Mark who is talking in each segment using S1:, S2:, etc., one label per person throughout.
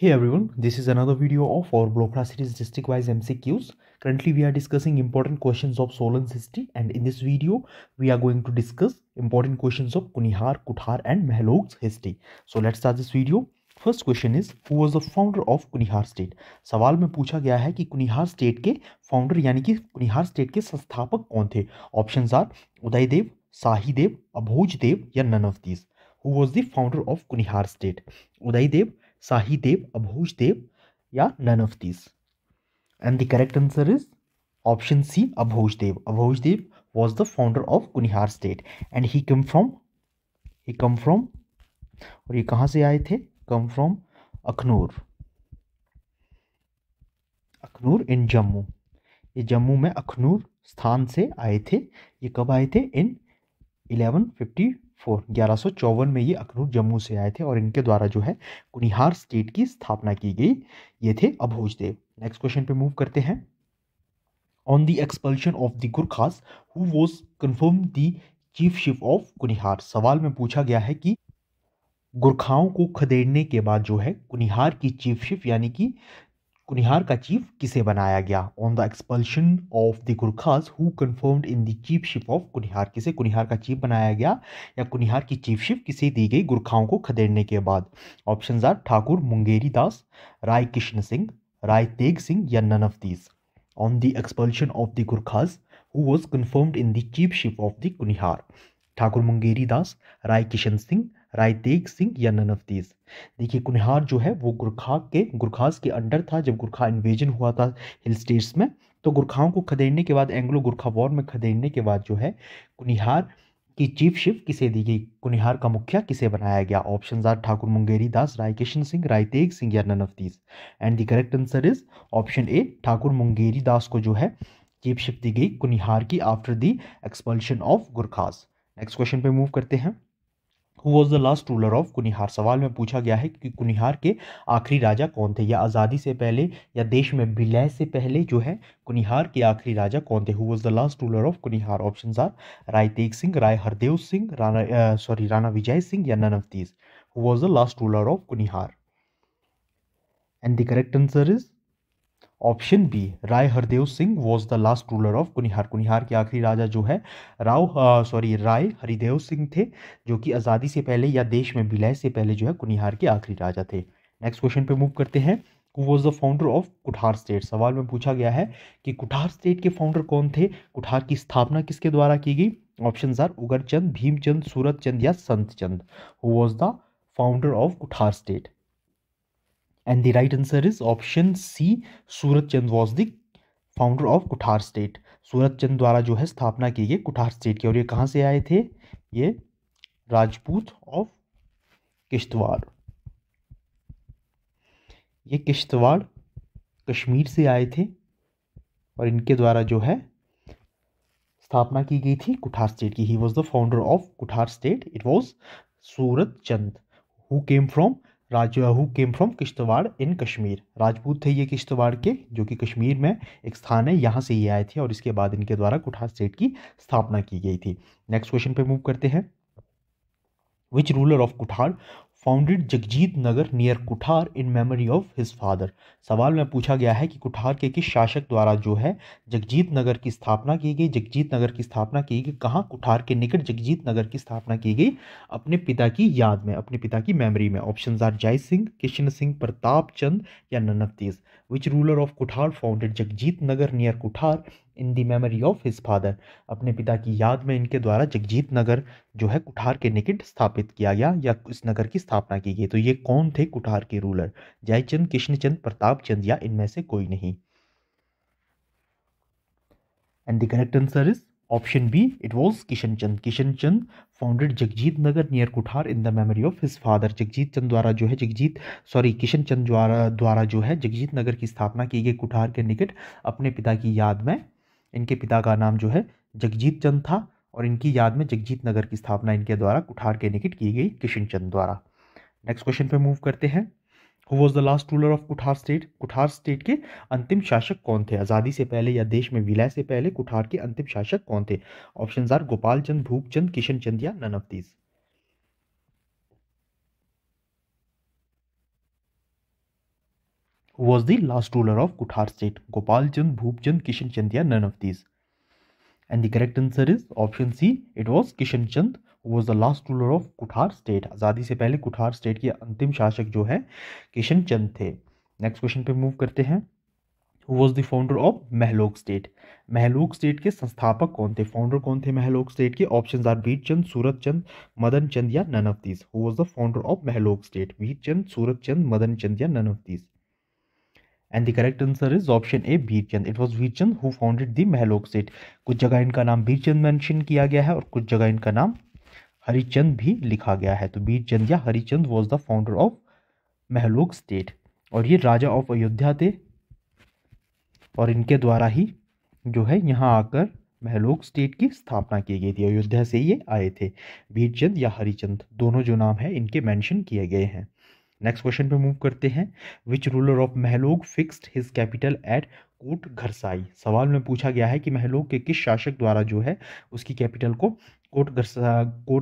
S1: Hey everyone, this is another video of our Blokra series district-wise MCQs. Currently, we are discussing important questions of Solan's history, and in this video, we are going to discuss important questions of Kunihar, Kuthar, and Mehlok's history. So let's start this video. First question is who was the founder of Kunihar state. सवाल में पूछा गया है कि Kunihar state के founder यानी कि Kunihar state के संस्थापक कौन थे। ऑप्शंस आर उदयदेव, शाहीदेव, अभोजदेव या none of these. Who was the founder of Kunihar state? Udaydev, Shahidev, Abhojdev या none of these? And the correct answer is option C, Abhojdev. Abhojdev was the founder of Kunihar state and he come from और ये कहाँ से आए थे? Come from Akhnoor इन जम्मू। ये जम्मू में अखनूर स्थान से आए थे। ये कब आए थे? इन 1154 में ये अखनूर जम्मू से आए थे और इनके द्वारा जो है कुनिहार स्टेट की स्थापना की गई। ये थे अभोजदेव। नेक्स्ट क्वेश्चन पे मूव करते हैं। On the expulsion of the Gurkhas who was confirm the chief ship of Kunihar. सवाल में पूछा गया है कि गुरखाओं को खदेड़ने के बाद जो है कुनिहार की चीफ शिप यानी कि कुनिहार का चीफ किसे बनाया गया? On the expulsion of the Gurkhas who confirmed in the chiefship of Kunihar. किसे कुनिहार का चीफ बनाया गया या कुनिहार की चीफशिप किसे दी गई गुरखाओं को खदेड़ने के बाद? ऑप्शंस आर ठाकुर मुंगेरी दास, राय किशन सिंह, राय तेग सिंह या none of these. On the expulsion of the Gurkhas who was confirmed in the chiefship of the Kunihar? Thakur Mungeri Das, Rai Kishan Singh, Rai Teg Singh या नन ऑफ दीज। देखिए कुनिहार जो है वो गुरखास के अंडर था जब गुरखा इन्वेजन हुआ था हिल स्टेट्स में। तो गुरखाओं को खदेड़ने के बाद, एंग्लो गुरखा वॉर में खदेड़ने के बाद जो है कुनिहार की चीफ शिप किसे दी गई? कुनिहार का मुखिया किसे बनाया गया? ऑप्शंस आर ठाकुर मुंगेरी दास, राय किशन सिंह, राय तेग सिंह या none of these. And the correct answer is option A, Thakur Mungeri Das को जो है चीफ शिप दी गई कुनिहार की after the expulsion of Gurkhas. Next question पे मूव करते हैं। Who was the last ruler of Kunihar. सवाल में पूछा गया है कि कुनिहार के आखिरी राजा कौन थे, या आज़ादी से पहले या देश में विलय से पहले जो है कुनिहार के आखिरी राजा कौन थे? Who was the last ruler of Kunihar? Options are Rai Teg Singh, Rai Hardev Singh, Rana Vijay Singh या none of these. Who was the last ruler of Kunihar? And the correct answer is option B, Rai Hardev Singh was the last ruler of Kunihar. Kunihar के आखिरी राजा जो है राय हरिदेव सिंह थे, जो कि आज़ादी से पहले या देश में विलय से पहले जो है कुनिहार के आखिरी राजा थे। नेक्स्ट क्वेश्चन पे मूव करते हैं। Who was the founder of Kuthar state. सवाल में पूछा गया है कि कुठार स्टेट के फाउंडर कौन थे, कुठार की स्थापना किसके द्वारा की गई? ऑप्शंस आर उगरचंद, भीमचंद, सूरत चंद या Sant Chand. Who was the founder of Kuthar state? And the right answer is option C, Surat Chand was the founder of Kuthar state. Surat Chand द्वारा जो है स्थापना की गई कुठार स्टेट की। और ये कहाँ से आए थे? ये राजपूत ऑफ किश्तवाड़। ये किश्तवाड़ कश्मीर से आए थे और इनके द्वारा जो है स्थापना की गई थी कुठार स्टेट की। He was the founder of Kuthar state, it was Surat Chand who came from Kishtwar in Kashmir. Rajput थे ये किश्तवाड़ के, जो कि कश्मीर में एक स्थान है, यहाँ से ये आए थे और इसके बाद इनके द्वारा कुठार स्टेट की स्थापना की गई थी। नेक्स्ट क्वेश्चन पे मूव करते हैं। Which ruler of Kuthar founded Jagjit Nagar near Kuthar in memory of his father. सवाल में पूछा गया है कि कुठार के किस शासक द्वारा जो है जगजीत नगर की स्थापना की गई? जगजीत नगर की स्थापना की गई कहाँ? कुठार के निकट जगजीत नगर की स्थापना की गई अपने पिता की याद में, अपने पिता की मेमोरी में। ऑप्शंस आर जय सिंह, किशन सिंह, प्रताप चंद या none of these. Which ruler of Kuthar founded Jagjit Nagar near Kuthar in the memory of his father. अपने पिता की याद में इनके द्वारा जगजीत नगर जो है कुठार के निकट स्थापित किया गया या इस नगर की स्थापना की गई। तो ये कौन थे कुठार के रूलर? जयचंद, कृष्णचंद, प्रताप चंद या इनमें से कोई नहीं। And the correct answer is option B, it was Kishan Chand. Kishan Chand founded Jagjit Nagar near Kuthar in the memory of his father. Jagjit Chand द्वारा जो है किशन चंद द्वारा जो है जगजीत नगर की स्थापना की गई कुठार के निकट अपने पिता की याद में। इनके पिता का नाम जो है जगजीत चंद था और इनकी याद में जगजीत नगर की स्थापना इनके द्वारा कुठार के निकट की गई किशन चंद द्वारा। नेक्स्ट क्वेश्चन पे मूव करते हैं। Who was the last ruler of Kuthar state. Kuthar state के अंतिम शासक कौन थे? आज़ादी से पहले या देश में विलय से पहले कुठार के अंतिम शासक कौन थे? ऑप्शंस आर गोपाल चंद, भूपचंद, किशन चंद या none of these. And the correct answer is option C, Gopal Chand. Gopal Chand जो है गोपाल चंद द्वारा जो है कुठार की स्थापना की गई। कुठार के अंतिम शासक कौन थे? ऑप्शंस आर गोपाल चंद, भूपचंद, किशन चंद या none of these. And the correct answer is option C, Gopal Chand. Who was the last ruler of Kuthar state? Gopal Chand, Bhup Chand, Kishan Chand, या none of these? And the correct answer is option C. It was Kishan Chand who was the last ruler of Kuthar state. आजादी से पहले कुठार state के अंतिम शासक जो है किशन चंद थे. नेक्स्ट क्वेश्चन पे मूव करते हैं. Who was the founder of Mahlog state? Mahlog state के संस्थापक कौन थे? फाउंडर कौन थे महलोक स्टेट के? ऑप्शंस आर बीर चंद, सूरत चंद, मदन चंद या none of these. Who was the founder of Mahlog state? Bir Chand, Surat Chand, Madan Chand या none of these. And the correct answer is option A, Birchand. It was Birchand who founded the Mahlog state. कुछ जगह इनका नाम बीरचंद मेंशन किया गया है और कुछ जगह इनका नाम हरिचंद भी लिखा गया है. तो बीरचंद या Harichand was the founder of Mahlog state और ये राजा ऑफ अयोध्या थे और इनके द्वारा ही जो है यहाँ आकर महलोक स्टेट की स्थापना की गई थी. अयोध्या से ये आए थे. बीरचंद या हरिचंद दोनों जो नाम है इनके मेंशन किए गए हैं. नेक्स्ट क्वेश्चन पे मूव करते हैं. Which ruler of Mahlog fixed his capital at Kot Gharsai? सवाल में पूछा गया है कि महलोक के किस शासक द्वारा जो है उसकी कैपिटल को कोट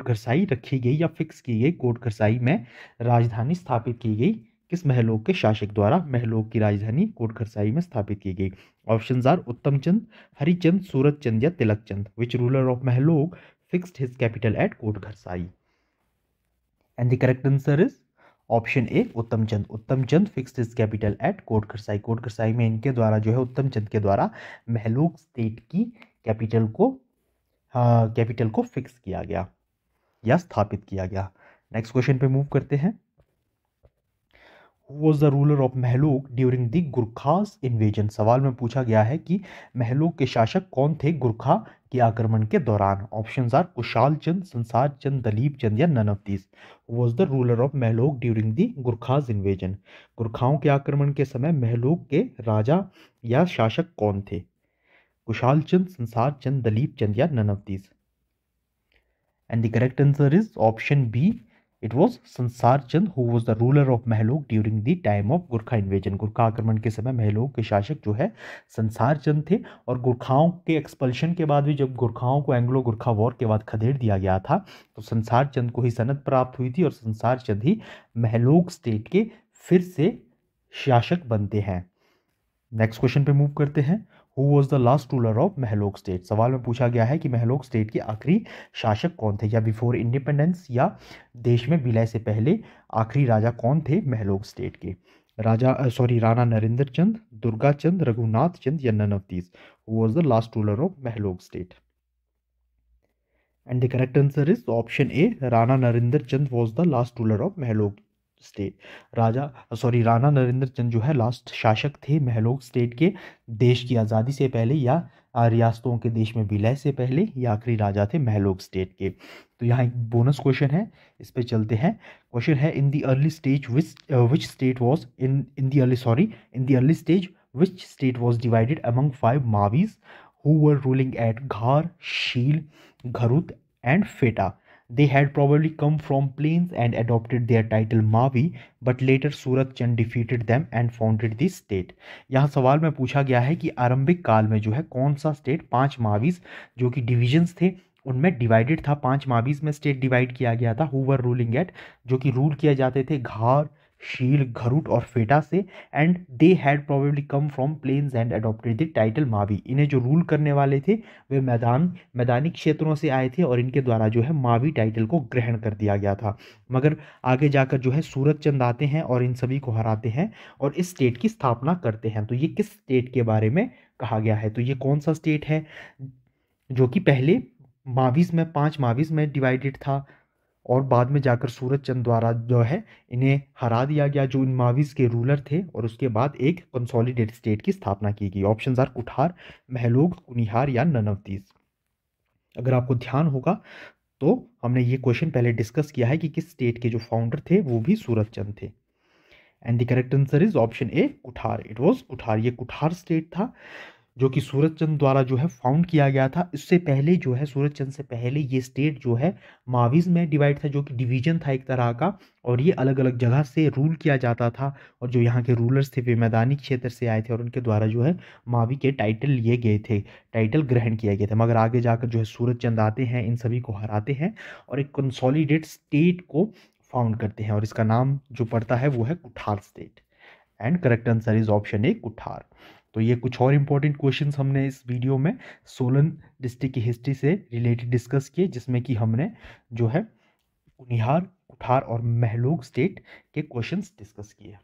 S1: घरसाई रखी गई या फिक्स की गई. कोट घरसाई में राजधानी स्थापित की गई. किस महलोक के शासक द्वारा महलोक की राजधानी कोट घरसाई में स्थापित की गई? ऑप्शंस आर उत्तम चंद, हरिचंद, सूरत चंद या Tilak Chand. Which ruler of Mahlog fixed his capital at Kot Gharsai? And the correct answer is option A, Uttam Chand. Uttam Chand fixed his capital at Kot Gharsai. Kot Gharsai में इनके द्वारा जो है उत्तम चंद के द्वारा महलोक स्टेट की कैपिटल को फिक्स किया गया या स्थापित किया गया. नेक्स्ट क्वेश्चन पे मूव करते हैं. Who was the ruler of Mahlog during the Gurkhas invasion? सवाल में पूछा गया है कि महलोक के शासक कौन थे गुरखा के आक्रमण के दौरान. ऑप्शंस आर कुशाल चंद, संसार चंद, दलीप चंद या none of this. Was the ruler of Mahlog during the Gurkhas invasion? गुरखाओं के आक्रमण के समय महलोक के राजा या शासक कौन थे? कुशाल चंद, संसार चंद, दलीप चंद या none of this. And the correct answer is option B. It was संसार चंद who was the ruler of महलोक during the time of Gurkha invasion. Gurkha आक्रमण के समय महलोक के शासक जो है संसार चंद थे और गुरखाओं के एक्सपल्शन के बाद भी जब गुरखाओं को एंग्लो गुरखा वॉर के बाद खदेड़ दिया गया था तो संसार चंद को ही सनद प्राप्त हुई थी और संसार चंद ही महलोक स्टेट के फिर से शासक बनते हैं. नेक्स्ट क्वेश्चन पे मूव करते हैं. Who was the last ruler of Mahlog state? सवाल में पूछा गया है कि महलोक स्टेट के आखिरी शासक कौन थे या बिफोर इंडिपेंडेंस या देश में विलय से पहले आखिरी राजा कौन थे महलोक स्टेट के? राणा नरेंद्र चंद, दुर्गा चंद, रघुनाथ चंद या none of these. Who was the last ruler of Mahlog state? And the correct answer is option A, Rana Narendra Chand was the last ruler of Mahlog state. Rana Narendra Chand जो है लास्ट शासक थे महलोक स्टेट के. देश की आज़ादी से पहले या रियासतों के देश में विलय से पहले ये आखिरी राजा थे महलोक स्टेट के. तो यहाँ एक बोनस क्वेश्चन है, इस पे चलते हैं. क्वेश्चन है in the early stage which state was in the early stage which state was divided among 5 Mawis who were ruling at Ghar, Shil, Gharut and Feta. They had probably come from plains and adopted their title Mavi, but later Surat Chand defeated them and founded the state. यहाँ सवाल में पूछा गया है कि आरंभिक काल में जो है कौन सा स्टेट 5 मावीज जो कि डिविजन्स थे उनमें डिवाइडेड था. 5 मावीज में स्टेट डिवाइड किया गया था. हु वर रूलिंग एट जो कि रूल किया जाते थे घार, शील, घरुट और फेटा से. And they had probably come from plains and adopted the title Mavi. इन्हें जो रूल करने वाले थे वे मैदानी क्षेत्रों से आए थे और इनके द्वारा जो है मावी टाइटल को ग्रहण कर दिया गया था. मगर आगे जाकर जो है सूरत चंद आते हैं और इन सभी को हराते हैं और इस स्टेट की स्थापना करते हैं. तो ये किस स्टेट के बारे में कहा गया है? तो ये कौन सा स्टेट है जो कि पहले मावीज में 5 मावीज में डिवाइडेड था और बाद में जाकर सूरत चंद द्वारा जो है इन्हें हरा दिया गया जो इन मावीज के रूलर थे और उसके बाद एक कंसोलिडेटेड स्टेट की स्थापना की गई. ऑप्शंस आर कुठार, महलोक, कुनिहार या नन ऑफ दीज. अगर आपको ध्यान होगा तो हमने ये क्वेश्चन पहले डिस्कस किया है कि किस स्टेट के जो फाउंडर थे वो भी सूरत चंद थे. And the correct answer is option A, Kuthar. It was Kuthar. ये कुठार स्टेट था जो कि सूरत चंद द्वारा जो है फाउंड किया गया था. इससे पहले जो है सूरत चंद से पहले ये स्टेट जो है मावीज में डिवाइड था जो कि डिवीजन था एक तरह का और ये अलग अलग जगह से रूल किया जाता था और जो यहाँ के रूलर्स थे वे मैदानी क्षेत्र से आए थे और उनके द्वारा जो है मावी के टाइटल लिए गए थे, टाइटल ग्रहण किए गए थे. मगर आगे जाकर जो है सूरत चंद आते हैं, इन सभी को हराते हैं और एक कंसोलिडेट स्टेट को फाउंड करते हैं और इसका नाम जो पड़ता है वो है Kuthar state. And correct answer is option A Kuthar. तो ये कुछ और इंपॉर्टेंट क्वेश्चंस हमने इस वीडियो में सोलन डिस्ट्रिक्ट की हिस्ट्री से रिलेटेड डिस्कस किए, जिसमें कि हमने जो है कुनिहार, कुठार और महलोग स्टेट के क्वेश्चंस डिस्कस किए।